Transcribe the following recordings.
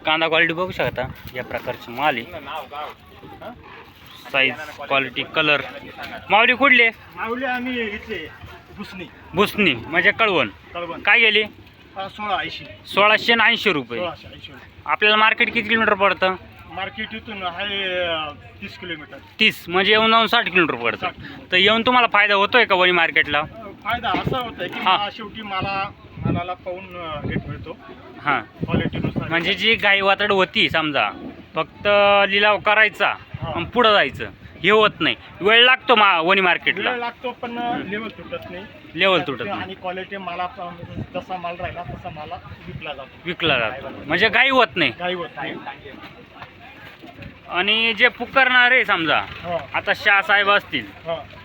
कांदा क्वालिटी बघू शकता, या प्रकारचे माल आहे, साईज क्वालिटी कलर. माऊली कुठले? माऊली आम्ही इथले भुसणी म्हणजे कळवण. काय गेली? 1680 रुपये. 1680. आपल्याला मार्केट किती किलोमीटर पडतं? मार्केट इथून आहे 30 किलोमीटर. 30 म्हणजे येऊन जाऊन 60 किलोमीटर पडतं. तर येऊन तुम्हाला फायदा होतोय का वणी मार्केटला? फायदा असा होतोय की शेवटी मालाला पाहून रेट मिळतो. हां, क्वालिटीनुसार. म्हणजे जी गाई वातड होती समजा, फक्त लिलाव करायचा आणि पुढं जायचं हे होत नाही. वेळ लागतो वणी मार्केटला. वेळ लागतो पण लेवल तुटत नाही. लेवल तुटत नाही आणि क्वालिटी माला जसा माल राहिला तसा माला विकला जातो. म्हणजे गाई होत नाही. काही होत नाही. आणि जे पुकारणारे समजा आता शाह साहेब असतील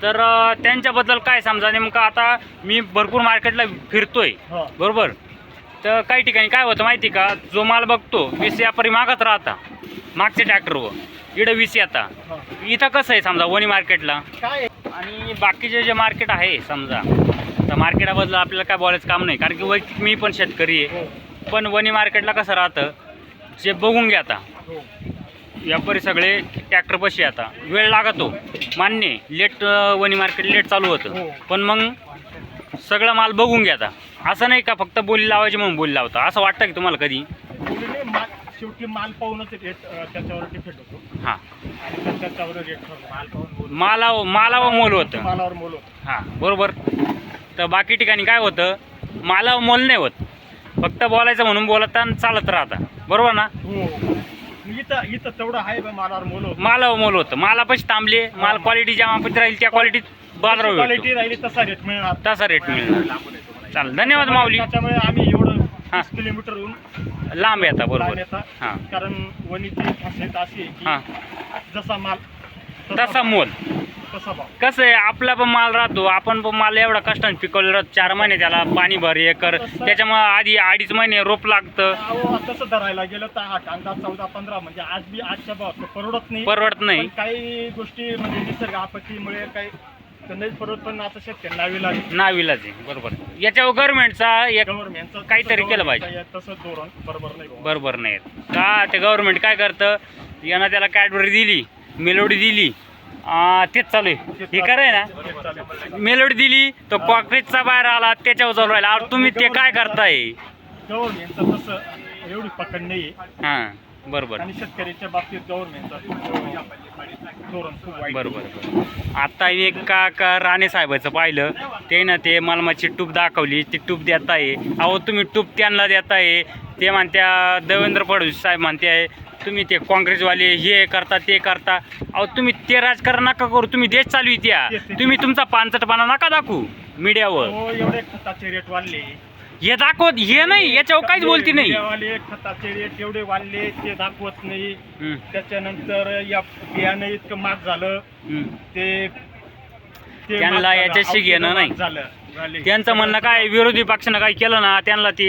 तर त्यांच्याबद्दल काय समजा? नेमकं आता मी भरपूर मार्केटला फिरतोय बरोबर, तर काही ठिकाणी काय होतं माहिती का, जो माल बघतो 20 व्यापारी मागत राहता मागच्या ट्रॅक्टरवर, इकडं 20 येता. इथं कसं आहे समजा वणी मार्केटला काय. आणि बाकीचे जे मार्केट आहे समजा, तर मार्केटाबद्दल आपल्याला काय बोलायचं काम नाही, कारण की वैयक्तिक मी पण शेतकरी आहे. पण वणी मार्केटला कसं राहतं, जे बघून घ्या व्यापारी सगळे ट्रॅक्टरपाशी आता वेळ लागतो मान्य, लेट वणी मार्केट लेट चालू होतं, पण मग सगळं माल बघून घ्या. असं नाही का फक्त बोली लावायची म्हणून बोली लावता, असं वाटतं की तुम्हाला कधी? शेवटी माल पाहूनच रेट त्याच्यावर डिपेंड होतो. हां, त्याच्यावर रेट माल पाहून मालावर मोल होतं. मालावर मोल होतं. हां बरोबर. तर बाकी ठिकाणी काय होतं, मालावर मोल नाही होत, फक्त बोलायचं म्हणून बोलता आणि चालत राहता, बरोबर ना? इथं तेवढं आहे मालावर मोल होतं. मालावर मोल होतं. मालापाशी थांबले, माल क्वालिटी ज्या मापात राहील त्या क्वालिटीत बाजारावर क्वालिटी राहिली तसा रेट मिळणार. चालेल, धन्यवाद माऊली. त्याच्यामुळे आम्ही एवढं 30 किलोमीटरहून लांब येता बरोबर. हां, कारण वणीची खासियत अशी आहे हां, की जसा माल तसा मोल. तसा भाव. कसं आहे, आपला पण माल राहतो, आपण पण माल एवढा कष्टाने पिकवलं राहतं, 4 महिने त्याला पाणी भर हे कर, त्याच्यामुळे आधी 2.5 महिने रोप लागतं. तसं धरायला गेलं तर हा कांदा 14-15 म्हणजे आज बी आजच्या भावात परवडत नाही. काही गोष्टी म्हणजे निसर्ग आपत्तीमुळे काही नाही परवडत, पण आता शेतकरी नाविलाज आहे. बरोबर. याच्यावर गव्हर्नमेंटचा काहीतरी केलं पाहिजे. तसं धोरण बरोबर नाही का? ते गव्हर्नमेंट काय करतं, यानं त्याला कॅडबरी दिली, मेलोडी दिली, तेच चालू आहे. हे कराय ना, मेलोडी दिली तो कॉकरेजचा बाहेर आला, त्याच्यावर चालू राहिला. तुम्ही ते काय करताय? गव्हर्नमेंटचं तसं एवढी पकड नाही. हां बरोबर. आणि शेतकऱ्याच्या बाबतीत गव्हर्नमेंटचं धोरण खूप वाईट. बरोबर. आता एक का राणे साहेबाचं पाहिलं ते ना, ते मालमाची टूप दाखवली, ती टूप देत आहे. अहो तुम्ही टूप त्यांना देताय, ते म्हणत्या देवेंद्र फडणवीस साहेब म्हणते तुम्ही ते काँग्रेसवाले हे करता ते करता. अहो तुम्ही ते राजकारण नका करू, तुम्ही देश चालवित्या. तुम्ही तुमचा पानचटपणा नका दाखवू मीडियावर. एवढे खताचे रेट वाढले हे दाखवत हे नाही, याच्यावर काहीच बोलती नाही. खताचे रेट एवढे वाढले ते दाखवत नाही. त्याच्यानंतर या बियाणं इतकं महाग झालं, ते त्यांना याच्याशी घेणं नाही. त्यांचं म्हणणं काय, विरोधी पक्षानं काय केलं ना, त्यांना ती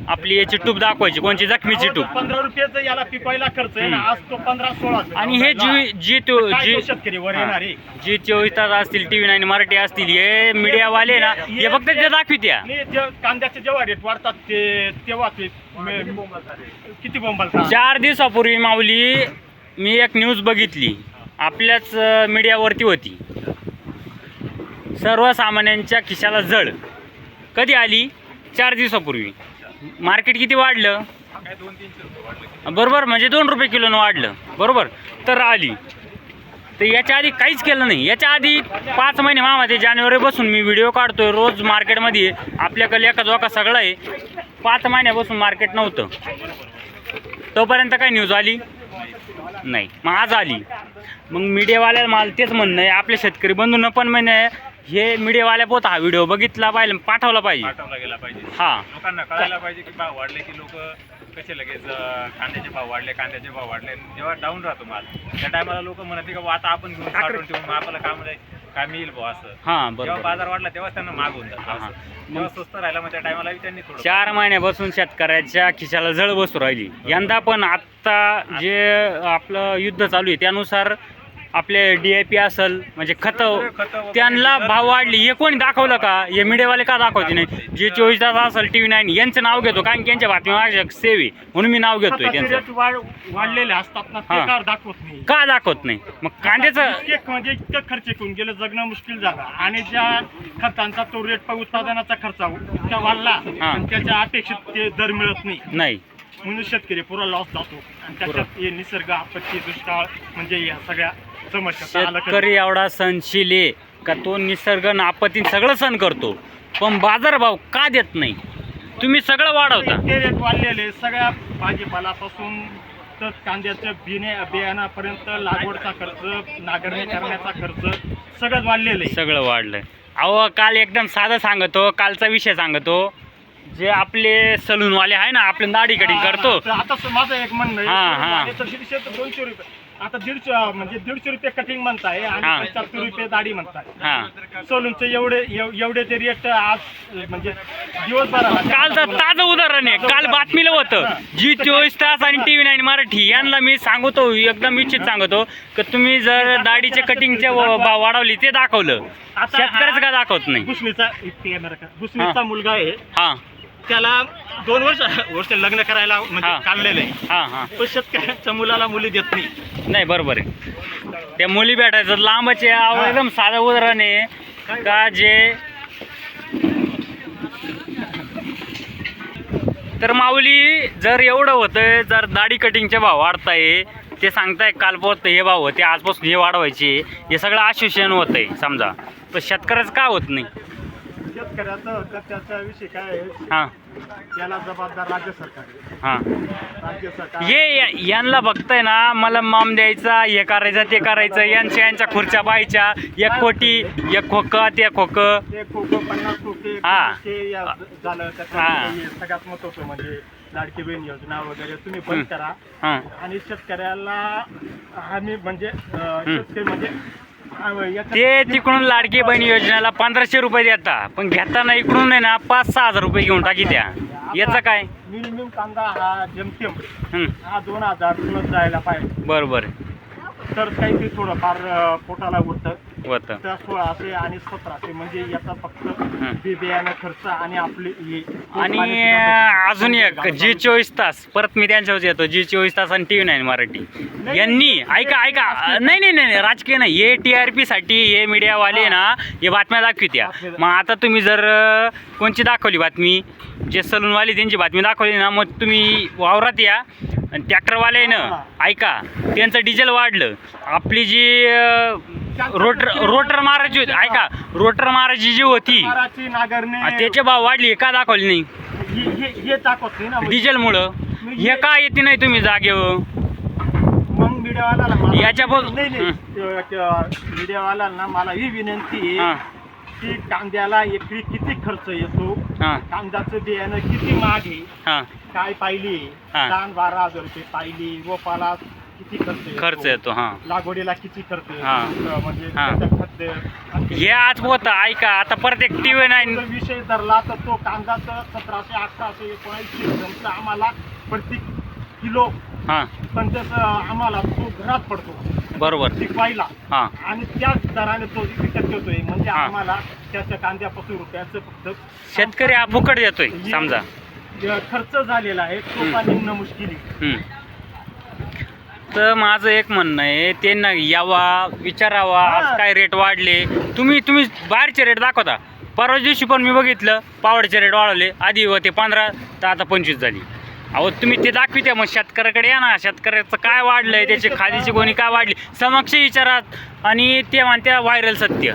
आपली याची टूप दाखवायची, कोणची जखमीची टूप. 15 रुपयाचं याला पिकवायला खर्च आहे ना, आज तो 15-16. आणि हे जी शेतकरी वर येणार आहे, जी 24 तास असतील, TV9 मराठी असतील, हे मीडियावाले ना, हे फक्त ते दाखवित्या. कांद्याचे जेव्हा रेट वाढतात तेव्हा ते किती बोंबाल. 4 दिवसापूर्वी माऊली मी एक न्यूज बघितली, आपल्याच मीडियावरती होती. सर्वसामान्यांच्या खिशाला जळ कधी आली? 4 दिवसापूर्वी. मार्केट किती वाढलं? बरोबर, म्हणजे 2 रुपये किलोनं वाढलं बरोबर. तर आली, तर याच्या आधी काहीच केलं नाही. याच्या आधी 5 महिने मामामध्ये जानेवारीपासून मी व्हिडिओ काढतोय रोज मार्केटमध्ये, आपल्याकडे एका जोका सगळं आहे. 5 महिन्यापासून मार्केट नव्हतं, तोपर्यंत काय न्यूज आली नाही. मग आज आली. मग मीडियावाल्याला मला तेच म्हणणं आहे, आपले शेतकरी बंधूंना पण म्हणे हे मीडियावाल्या पोत हा व्हिडिओ बघितला पाहिजे, पाठवला गेला पाहिजे. हां, लोकांना कळायला पाहिजे की भाव वाढले की लोक कसे लगेच कांद्याचे भाव वाढले, जेव्हा डाऊन राहतो माल त्या टायमाला लोक म्हणते की आता आपण घेऊन साठवून ठेवून आपल्याला काय मिळेल भाऊ असं. हां बरोबर. जेव्हा बाजार वाढला तेव्हा त्यांना माग होऊन जातं. जेव्हा स्वस्त राहिला मग त्या टायमाला त्यांनी 4 महिन्यापासून शेतकऱ्याच्या खिशाला जळ बसू राहिली. यंदा पण आत्ता जे आपलं युद्ध चालू आहे त्यानुसार आपले DAP असेल म्हणजे खतं त्यांना भाव वाढले, हे कोणी दाखवलं का? हे मीडियावाले का दाखवते नाही? जे 24 तास असेल TV9 यांचं नाव घेतो, कारण की यांच्या बातम्या माझ्या सेवे म्हणून मी नाव घेतोय त्यांचं. रेट वाढलेले असतात ना, ते का दाखवत नाही? का दाखवत नाही? मग कांद्याचं म्हणजे इतकं खर्च करून गेलं, जगणं मुश्किल झालं. आणि ज्या खतांचा तो रेट उत्पादनाचा खर्च इतका वाढला, पण त्याच्या अपेक्षित ते दर मिळत नाही. म्हणून शेतकरी पुरा लॉस जातो. आणि त्याच्यात हे निसर्ग आपत्ती, दुष्काळ म्हणजे या सगळ्या समस्या. शेतकरी एवढा सहनशील आहे का तो निसर्ग आणि आपत्ती सगळं सहन करतो, पण बाजारभाव का देत नाही? तुम्ही सगळं वाढवता. ते रेट वाढलेले सगळ्या भाजीपालापासून तर कांद्याच्या बियाणापर्यंत लागवडचा खर्च, नांगरणी करण्याचा खर्च सगळंच वाढलेलं आहे. सगळं वाढलंय. अहो काल एकदम साधं सांगतो, कालचा विषय सांगतो. जे आपले सलूनवाले आहे ना, आपले दाढी कटिंग करतो. आता माझं एक म्हणणं आहे, 150 ते 200 रुपये, आता 150 रुपये कटिंग म्हणताय आणि 75 रुपये दाढी म्हणताय. सलूनचं एवढे ते रेट आज म्हणजे दिवसभराला. कालचं ताजं उदाहरण आहे, काल बातमीला होतं. जी 24 तास आणि TV9 मराठी यांना मी सांगतो, एकदम निश्चित सांगतो की तुम्ही जर दाढीचे कटिंगचे भाव वाढवले ते दाखवलं, शेतकऱ्याचं का दाखवत नाही? भुसणीचा मुलगा आहे, त्याला 2 वर्ष लग्न करायला म्हणजे काढलेलं आहे. तो शेतकऱ्याच्या मुलाला मुली देत नाही. बरोबर आहे, त्या मुली भेटायचं लांबच आहे. एकदम साधं उदाहरण आहे का जे तर माऊली जर एवढं होतं, जर दाढी कटिंगचे भाव वाढताय, ते सांगताय कालपासून हे भाव होते, आजपासून हे वाढवायचे, हे सगळं आश्वासन होतंय समजा, तर शेतकऱ्याचं का होत नाही? शेतकऱ्याचं त्याचा विषय काय आहे, याला जबाबदार राज्य सरकार आहे. राज्य सरकार हे यांना बघताय ना, मला माम द्यायचा, हे करायचं ते करायचं, यांच्या खुर्च्या पाहायच्या, 1 कोटी 1 खोकं ते खोकं 50 खोके झालं. सगळ्यात महत्त्वाचं म्हणजे लाडकी बहीण योजना वगैरे तुम्ही बंद करा. आणि शेतकऱ्याला आम्ही म्हणजे शेतकरी म्हणजे ते तिकडून लाडकी बहीण योजनेला 1500 रुपये देता, पण घेताना इकडून आहे ना 5-6 हजार रुपये घेऊन टाकी द्या. याचं काय? मिनिमम कांदा हा जमतेम हा 2000 प्लस जायला पाहिजे. बरोबर. तर काही ते थोडंफार पोटाला उरतं. होतं. त्या 1600 आणि 1700 म्हणजे याचा फक्त बियाणं खर्च आणि आपली आणि अजून एक जी 24 तास, परत मी त्यांच्यावर येतो, जी 24 तास आणि TV9 मराठी यांनी ऐका नाही राजकीय नाही, हे TRP साठी हे मीडियावाले ना हे बातम्या दाखवित्या. मग आता तुम्ही जर कोणची दाखवली बातमी, जे सलूनवाले त्यांची बातमी दाखवली ना, मग तुम्ही वावरात या आणि ट्रॅक्टरवाले ना ऐका, त्यांचं डिझेल वाढलं, आपली जी रोटर मारायची होती, ऐका रोटर मारायची जी होती त्याचे भाव वाढली, का दाखवली नाही? हे दाखवत नाही ना डिझेलमुळं. हे का येते नाही तुम्ही जागेवर? मग मीडियावाला याच्या मीडियावाल्यांना मला ही विनंती आहे की कांद्याला एकरी किती खर्च येतो, कांद्याचं बियाणं किती महाग आहे, काय पाहिली 10-12 हजार रुपये पाहिली, रोपाला किती खर्च येतो, लागवडीला किती खर्च येतो, म्हणजे हे आज होतं. ऐका आता परत एक TV9 विषय धरला तर तो कांद्याचं 1700, 1800, 1900 आम्हाला प्रति किलो पण त्याचं आम्हाला तो घरात पडतो. बरोबर. पिकवायला आणि त्याच दराने तो विकत घेतोय. म्हणजे आम्हाला त्याच्या कांद्यापासून रुपयाचं फक्त शेतकरी फुकट देतोय समजा. खर्च झालेला आहे तो पण निम्न मुश्किल. तर माझं एक म्हणणं आहे, त्यांना यावा विचारावा आज काय रेट वाढले. तुम्ही बाहेरचे रेट दाखवता. परवा दिवशी पण मी बघितलं पावडचे रेट वाढवले, आधी होते 15 तर आता 25 झाली. अहो तुम्ही ते दाखवित्या, मग शेतकऱ्याकडे या ना, शेतकऱ्याचं काय वाढलंय, त्याची खादीची गोणी काय वाढली समक्ष विचारात. आणि ते म्हणते व्हायरल सत्य.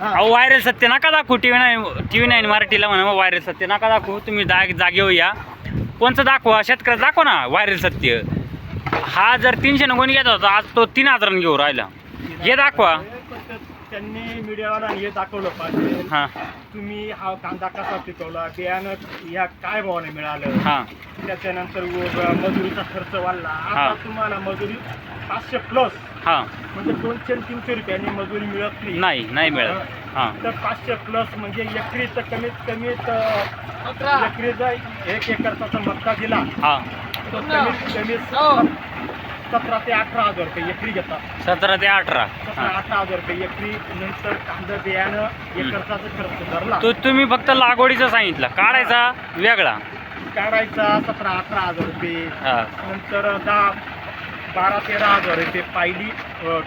अहो व्हायरल सत्य नका दाखवू, TV9 मराठीला म्हणा व्हायरल सत्य नका दाखवू. तुम्ही जागेवर या, कोणचं दाखवा, शेतकऱ्याचं दाखवा ना व्हायरल सत्य. हा जर 300 गोणी घेत होता, आज तो 3000 घेऊन राहिला, हे दाखवा. त्यांनी मीडियावाला हे दाखवलं पाहिजे तुम्ही हा कांदा कसा पिकवला, बियाणं या काय भावाने मिळालं, त्याच्यानंतर मजुरीचा खर्च वाढला. आता तुम्हाला मजुरी 500 प्लस म्हणजे 200-300 रुपयांनी मजुरी मिळत नाही मिळत. तर 500 प्लस म्हणजे एकरी तर कमीत कमी एकरीचा 1 एकरचा मक्का दिला तो कमीत कमी 17 ते 18 हजार रुपये एकरी घेतात. 17 ते 18. 17-18 हजार रुपये एकरी. नंतर कांदा बियाणं एकरचा खर्च धरला. तुम्ही फक्त लागवडीचा सांगितलं, काढायचा वेगळा. काढायचा 17-18 हजार रुपये. हा. नंतर 12-13 हजार रुपये पाहिली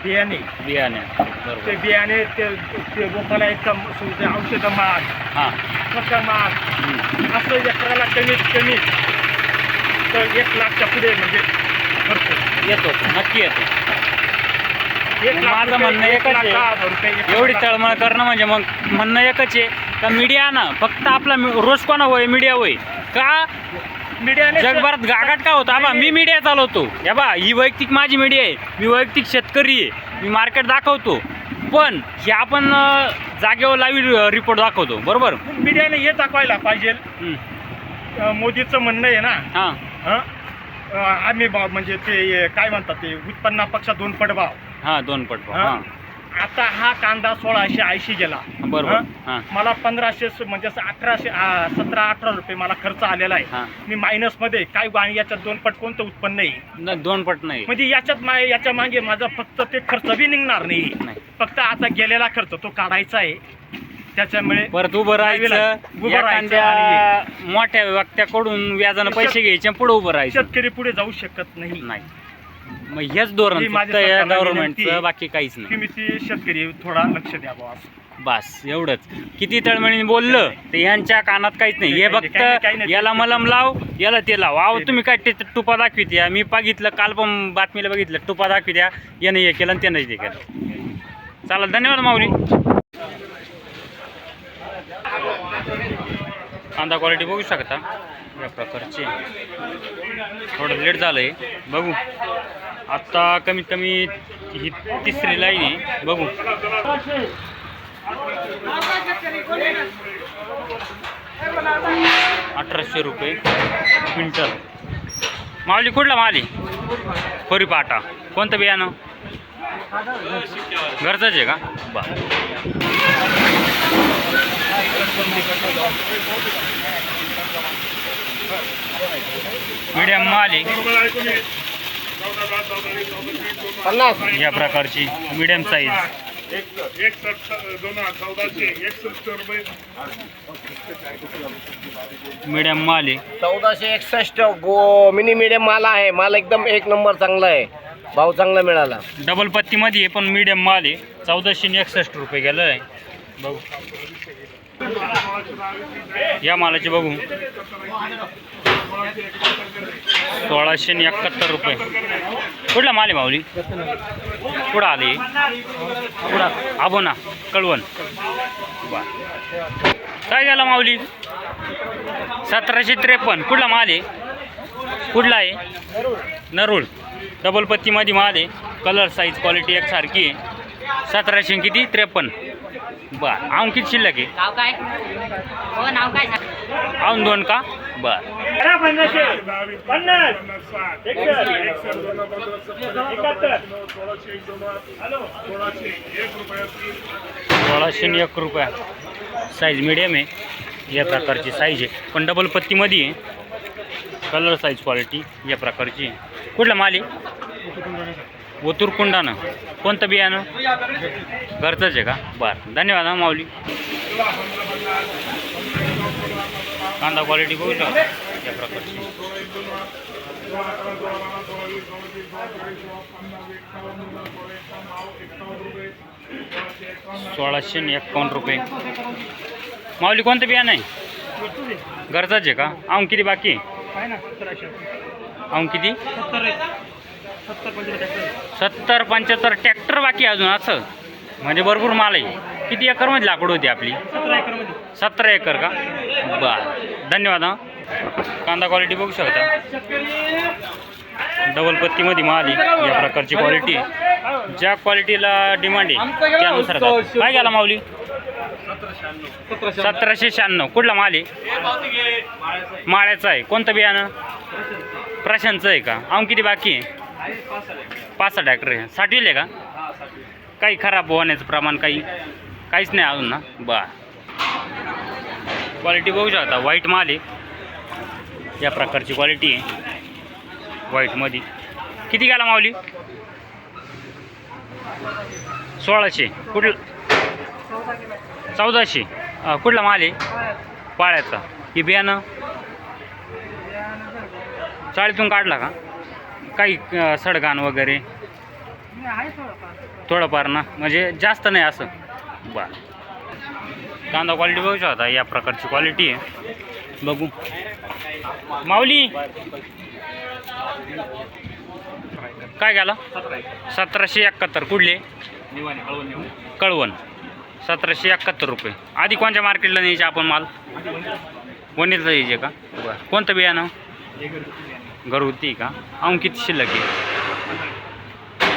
बियाणे. ते बियाणे ते रोपाला एक औषधं माग, खतं माग, असं एकराला कमीत कमी तर 1 लाखच्या पुढे म्हणजे खर्च येतो, नक्की येतो. 1 लाख माझं म्हणणं एकच आहे, एवढी तळमळ करणं म्हणजे मग म्हणणं एकच आहे का मीडिया ना फक्त आपला रोज कोणा होय मीडिया होय का मीडियाने जगभरात गागाट का होता. बा मी मीडिया चालवतो, या बा ही वैयक्तिक माझी मीडिया आहे, मी वैयक्तिक शेतकरी आहे, मी मार्केट दाखवतो, पण हे आपण जागेवर लाईव्ह रिपोर्ट दाखवतो. बरोबर. मीडियाने हे दाखवायला पाहिजे. मोदीचं म्हणणं आहे ना, हां आम्ही भाव म्हणजे ते काय म्हणतात ते उत्पन्नापेक्षा 2 पट भाव. 2 पट भाव. आता हा कांदा 1680 गेला. बरोबर. मला 1500 म्हणजे 17-18 रुपये मला खर्च आलेला आहे. मी मायनस मध्ये काय याच्यात 2 पट कोणतं उत्पन्न आहे? 2 पट नाही. म्हणजे याच्या मागे माझा फक्त ते खर्च बी निघणार नाही. फक्त आता गेलेला खर्च तो काढायचा आहे. त्याच्यामुळे परत उभं राहायचं, मोठ्या व्यक्त्याकडून व्याजानं पैसे घ्यायचे, पुढे उभं राहायचं. शेतकरी पुढे जाऊ शकत नाही. मग हेच धोरण गव्हर्नमेंटचं, बाकी काहीच नाही. तुम्ही ती शेतकरी थोडा लक्ष द्या बस एवढंच. किती तळमळीने बोललं ते यांच्या कानात काहीच नाही. हे फक्त याला मलम लाव, याला ते लाव. अहो तुम्ही काय टुपा दाखवित्या, मी बघितलं काल पण बातमीला बघितलं, टुपा दाखवित्या, यानं हे केलं आणि त्यानं हे केलं. चला, धन्यवाद माऊली. कांदा क्वालिटी बघू शकता या प्रकारची. थोडं लेट झालं आहे, बघू आत्ता. कमीत कमी ही 3री लाईन आहे, बघू. 1800 रुपये क्विंटल. माऊली कुठला माली? परिपाटा. कोणतं बियाणं? घरचंच आहे का? मीडियम माल आहे, 50 या प्रकारची मीडियम साईज. मीडियम माल आहे 1461 मिनी मीडियम माल आहे. माल एकदम 1 नंबर चांगला आहे, भाव चांगला मिळाला. डबल पत्तीमध्ये आहे पण मीडियम माल आहे. 1461 रुपये गेलं आहे. बघू या मालाचे, बघू 1671 रुपये. कुठला माल आहे माऊली? कुठं आले? कुठं? आबोना, कळवण. काय गेला माऊली? 1753. कुठला माल आहे? कुठला आहे? नरूळ. डबल पत्तीमध्ये माल आहे. कलर साईज क्वालिटी एकसारखी आहे. 1753. बरं. आऊन किती शिल्लक आहे? नाव काय? हो, नाव काय? आऊन 2 का? बरं. 1601 रुपये. साईज मीडियम आहे, या प्रकारची साईज आहे, पण डबल पत्तीमध्ये आहे. कलर साईज क्वालिटी या प्रकारची आहे. कुठला माल आहे? ओतूर कुंडानं. कोणतं बियाणं? घरचंच आहे का? बरं, धन्यवाद हा माऊली. कांदा क्वालिटी बघू शकता या प्रकारची. 1651 रुपये. माऊली कोणतं बियाणं आहे? घरचंच आहे का? आऊन किती बाकी आहे? आऊन किती? 70-75 ट्रॅक्टर बाकी आहे अजून. असं म्हणजे भरपूर माल आहे. किती एकरमध्ये लागवड होती आपली? 17 एकर का? बरं, धन्यवाद हा. कांदा क्वालिटी बघू शकता, डबल पत्तीमध्ये माल आहे. या प्रकारची क्वालिटी आहे. ज्या क्वालिटीला डिमांड आहे त्यानुसार. काय गेला माऊली? 1796. कुठला माल आहे? माळ्याचा आहे. कोणतं बियाणं? प्रशांतचं आहे का? आम किती बाकी आहे? 5-6 ट्रॅक्टर आहे. साठविले का? काही खराब होण्याचं प्रमाण काहीच नाही अजून ना? बरं. क्वालिटी बघू शकता, व्हाईट माल आहे. या प्रकारची क्वालिटी आहे व्हाईटमध्ये. किती गेला माऊली? 1600. कुठलं? 1400. कुठला माल आहे? पाळ्याचा. ही बियाणं चाळीतून काढला का? काही सडगाण वगैरे थोडंफार ना, म्हणजे जास्त नाही असं. बरं. कांदा क्वालिटी बघू शकता, या प्रकारची क्वालिटी आहे. बघू माऊली काय गेला? 1771. कुठले? कळवण. 1771 रुपये. आधी कोणत्या मार्केटला न्यायचे आपण माल? वणीला यायचे का? बरं. कोणतं बियाणं? घरगुती का? अजून किती शिल्लक आहे?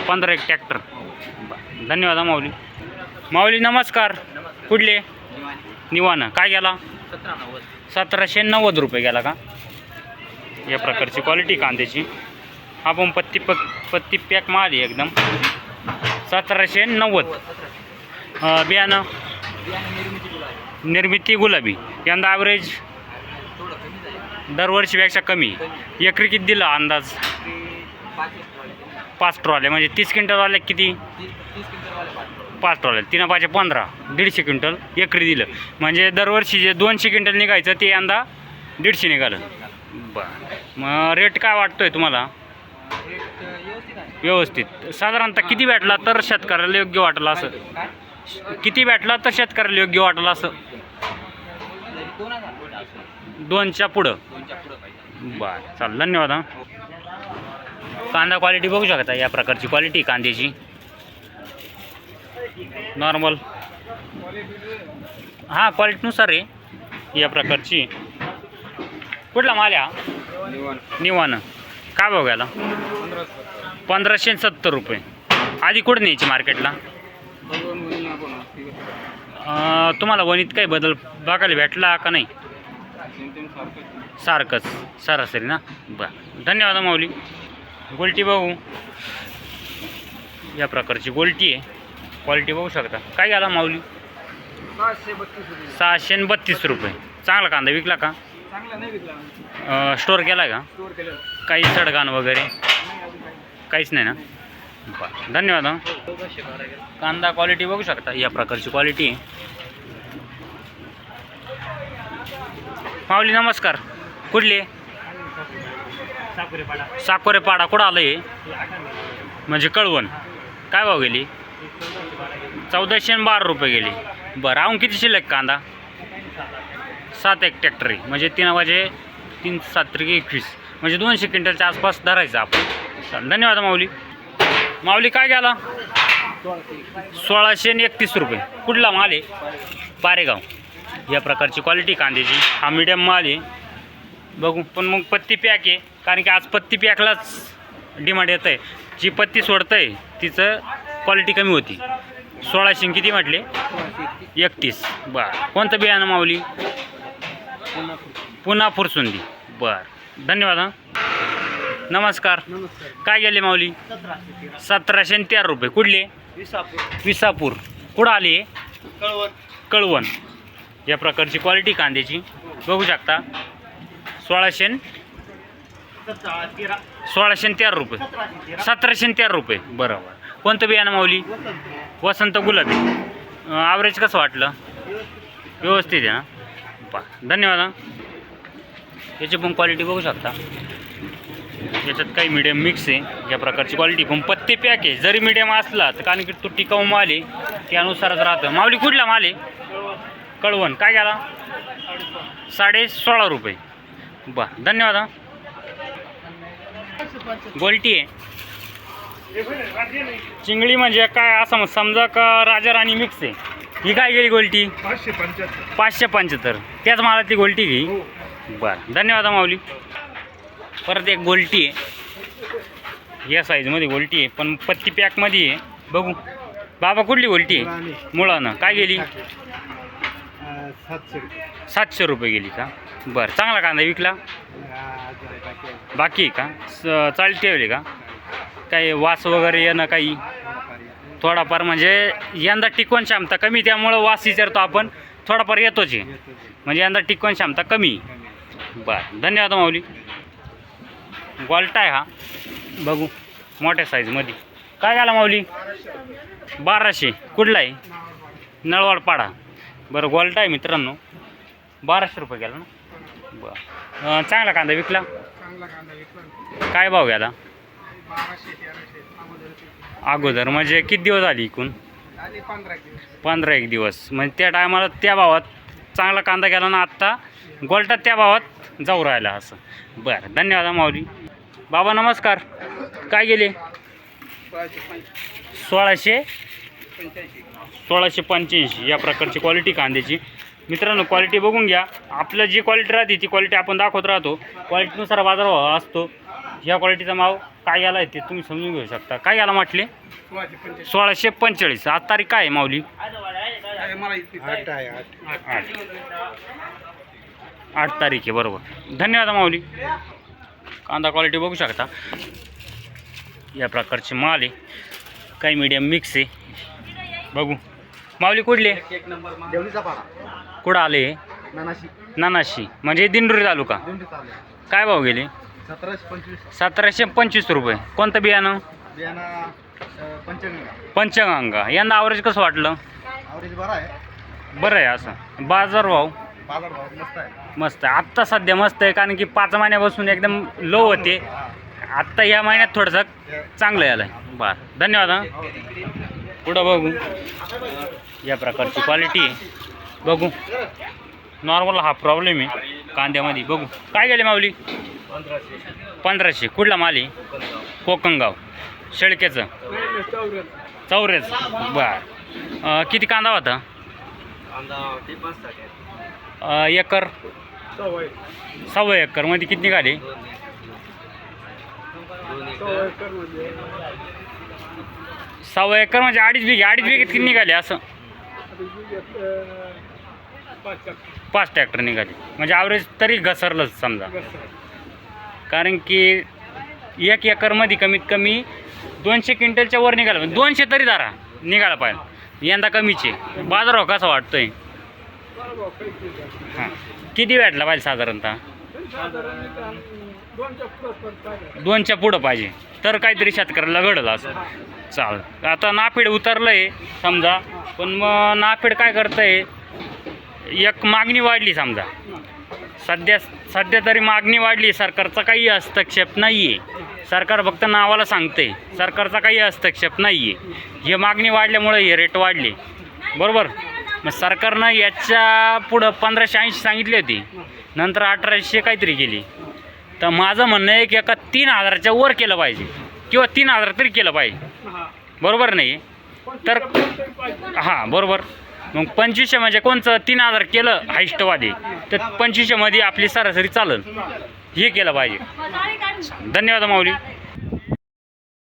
15 एक ट्रॅक्टर. बरं. धन्यवाद माऊली. माऊली नमस्कार. कुठले? निवानं. काय गेला? 1790 रुपये गेला का? या प्रकारची क्वालिटी कांद्याची. आपण पत्ती पॅक माल आहे एकदम. 1790. बियाणं निर्मिती गुलाबी. यंदा ॲव्हरेज दरवर्षीपेक्षा कमी. एकरी किती दिला अंदाज? 5 ट्रॉले म्हणजे 30 क्विंटलवाले किती? 5 ट्रॉले 3 5 15 150 क्विंटल एकरी दिलं. म्हणजे दरवर्षी जे 200 क्विंटल निघायचं ते यंदा 150 निघालं. बरं. मग रेट काय वाटतोय तुम्हाला? व्यवस्थित. साधारणतः किती भेटला तर शेतकऱ्याला योग्य वाटलं असं? किती भेटला तर शेतकऱ्याला योग्य वाटलं असं? 2च्या पुढं. बरं चालेल. धन्यवाद. हां. कांदा क्वालिटी बघू शकता, या प्रकारची क्वालिटी कांद्याची. नॉर्मल. हां क्वालिटीनुसार आहे या प्रकारची. कुठला माल आहे? निवानं. काय भाव गेला? 1570 रुपये. आधी कुठं न्यायची मार्केटला? तुम्हाला वणीत काही बदल बघायला भेटला का नाही? सारखंच सरासरी ना. बरं. धन्यवाद माऊली. गोल्टी बघू, या प्रकारची गोल्टी आहे. क्वालिटी बघू शकता. काय गेला माऊली? 632 रुपये. चांगला कांदा विकला का? स्टोअर केला का? काही सडगाण वगैरे काहीच नाही ना? बरं. धन्यवाद. हां. कांदा क्वालिटी बघू शकता, या प्रकारची क्वालिटी आहे. माऊली नमस्कार. कुठले? साकोरेपाडा. कुठं आलं हे? म्हणजे कळवण. काय भाव गेली? 1412 रुपये गेली. बरं. अजून किती शिल्लक कांदा? 7 एक ट्रॅक्टर आहे. म्हणजे 3 वाजे 3 7 21 म्हणजे 200 क्विंटलच्या आसपास धरायचं आपण. धन्यवाद माऊली. माऊली काय गेला? 1631 रुपये. कुठला माल आहे? पारेगाव. या प्रकारची क्वालिटी कांद्याची. हा मीडियम माल आहे. बघू. पण मग पत्ती पॅक आहे, कारण की आज पत्ती पॅकलाच डिमांड येतं आहे. जी पत्ती सोडतं आहे तिचं क्वालिटी कमी होती. 1600 किती म्हटले? 31. बरं. कोणतं बियाणं माऊली? पुन्हा फुरसुंदी. बरं. धन्यवाद. हां. नमस्कार. काय गेले माऊली? 1713 रुपये. कुठले? विसापूर. कुठं आले? कळवण. या प्रकारची क्वालिटी कांद्याची बघू शकता. 1613 रुपये. 1713 रुपये. बरोबर. कोणतं बियाणं माऊली? वसंत गुलाबी. ॲव्हरेज कसं वाटलं? व्यवस्थित आहे ना? धन्यवाद. हां. याची पण क्वालिटी बघू शकता. याच्यात काही मीडियम मिक्स आहे. या प्रकारची क्वालिटी पण पत्ते पॅक आहे. जरी मीडियम असला तर कारण की तो टिकाऊ माल आहे, त्यानुसारच राहतं. माऊली कुठला माल आहे? कळवण. काय गेला? 16.5 रुपये. बरं. धन्यवाद. हां. गोल्टी आहे. चिंगळी म्हणजे काय असं समजा का राजा राणी मिक्स आहे. ही काय गेली गोल्टी? 575. त्याच मालातली गोल्टी घे. बरं. धन्यवाद माऊली. परत एक गोल्टी आहे. या साईजमध्ये गोल्टी आहे, पण पत्ती पॅकमध्ये आहे. बघू. बाबा कुठली गोल्टी आहे? मुळानं. काय गेली? 700 रुपये गेली का? बरं. चांगला कांदा विकला? बाकी आहे का? चाळीत ठेवली का? काही वास वगैरे येणं काही थोडाफार, म्हणजे यंदा टिकवण क्षमता कमी, त्यामुळं वास विचारतो आपण. थोडाफार येतोच आहे, म्हणजे यंदा टिकवण क्षमता कमी. बरं. धन्यवाद माऊली. गोल्टा आहे हा. बघू. मोठ्या साईजमध्ये. काय घाला माऊली? 1200. कुठला आहे? नळवाड पाडा. बरं गोल्टा आहे मित्रांनो. 1200 रुपये गेला ना. बरं चांगला कांदा विकला? काय भाव गेला अगोदर? म्हणजे किती दिवस आली इकून? 15 दिवस. म्हणजे त्या टायमाला त्या भावात चांगला कांदा गेला ना, आत्ता गोल्टात त्या भावात जाऊ राहिला असं. बरं धन्यवाद माऊली. बाबा नमस्कार. काय गेले? 1685 या प्रकारची क्वालिटी कांद्याची. मित्रांनो क्वालिटी बघून घ्या. आपलं जी क्वालिटी राहते ती क्वालिटी आपण दाखवत राहतो. क्वालिटीनुसार बाजारभाव असतो. ह्या क्वालिटीचा माव काय गेला आहे ते तुम्ही समजून घेऊ शकता. काय गेला म्हटले? 1645. आज तारीख काय आहे माऊली? 8 तारीख आहे. बरोबर. धन्यवाद माऊली. कांदा क्वालिटी बघू शकता. या प्रकारचे माल आहे. काही मीडियम मिक्स आहे. बघू माऊली कुठले? कुठं आले? नानाशी. म्हणजे दिंडोरी तालुका. काय भाव गेले? 1725 रुपये. कोणतं बियाणं? पंचगंगा. यंदा ॲव्हरेज कसं वाटलं? बरं आहे. असं बाजार भाव मस्त आहे. आत्ता सध्या मस्त आहे, कारण की 5 महिन्यापासून एकदम लो होते. आत्ता या महिन्यात थोडंसं चांगलं यायला आहे. बरं धन्यवाद. हां पुढं बघू. या प्रकारची क्वालिटी आहे. बघू नॉर्मल हा प्रॉब्लेम आहे कांद्यामध्ये. बघू काय गेले माऊली? 1500. कुठला माल आहे? कोकणगाव. शेळक्याचं चौऱ्याचं. बरं किती कांदा होता? एकर 1.25 एकर मध्ये किती निघाले? 1.25 एकर म्हणजे 2.5 बिघे. 2.5 बिघेत किती निघाले? असं 5 ट्रॅक्टर निघाले. म्हणजे ॲव्हरेज तरी घसरलंच समजा, कारण की 1 एकरमध्ये कमीत कमी 200 क्विंटलच्या वर निघाला. 200 तरी धरा निघाला पाहिजे. यंदा कमीचे. बाजारभाव कसा वाटतोय? हां किती भेटला पाहिजे साधारणतः? 2च्या पुढं पाहिजे तर काहीतरी शेतकऱ्याला घडलं असं. चालेल. आता नाफेड उतरलं आहे समजा, पण मग नाफेड काय करतं आहे? एक मागणी वाढली समजा. सध्या तरी मागणी वाढली. सरकारचा काही हस्तक्षेप नाही आहे. सरकार फक्त नावाला सांगते. सरकारचा काही हस्तक्षेप नाही आहे. हे मागणी वाढल्यामुळे हे रेट वाढले. बरोबर. मग सरकारनं याच्या पुढं 1580 सांगितली होती, नंतर 1800 काहीतरी केली. तर माझं म्हणणं आहे की एका 3000च्या वर केलं पाहिजे, किंवा 3000 तरी केलं पाहिजे. बरोबर नाही? तर हां बरोबर. मग 2500 म्हणजे कोणचं? 3000 केलं हायस्टवादी, तर 2500 मध्ये आपली सरासरी चालेल. हे केलं पाहिजे. धन्यवाद माऊली.